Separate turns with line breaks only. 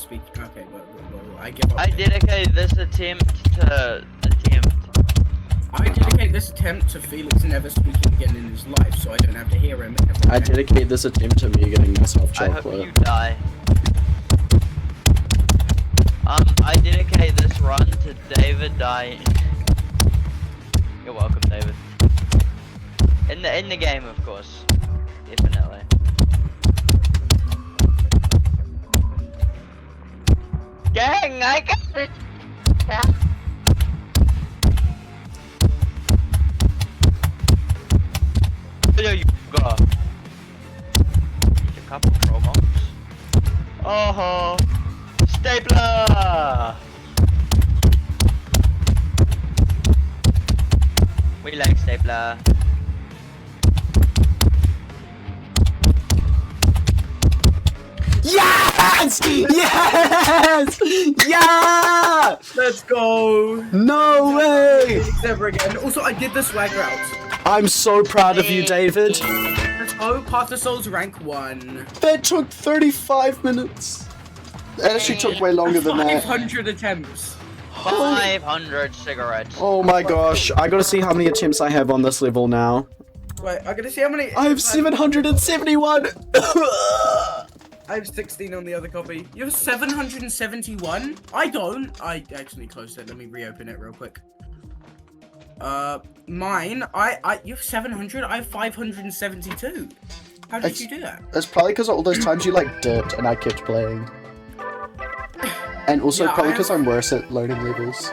speak. Okay, well, I give up.
I dedicate this attempt to
I dedicate this attempt to Felix never speaking again in his life, so I don't have to hear him.
I dedicate this attempt to me getting myself
I hope
chocolate.
you die. I dedicate this run to David dying. You're welcome, David. In the game, of course. Definitely. Gang, I got it! There you go. A couple promos. Oh, stapler! We like stapler.
Yes! Yes! Yeah!
Let's go!
No way!
Never again. Also, I did the swag route.
I'm so proud of you, David.
Let's go. Path to Souls rank 1.
That took 35 minutes. It actually took way longer than that.
500 attempts.
500 cigarettes.
Oh my gosh, I gotta see how many attempts I have on this level now.
Wait, I gotta see how many.
I have 771!
I have 16 on the other copy. You have 771? I don't. I actually closed it. Let me reopen it real quick. Mine, you have 700, I have 572. How did you do that?
It's probably because all those times you like dipped and I kept playing. And also
Yeah,
probably because I'm worse at loading levels.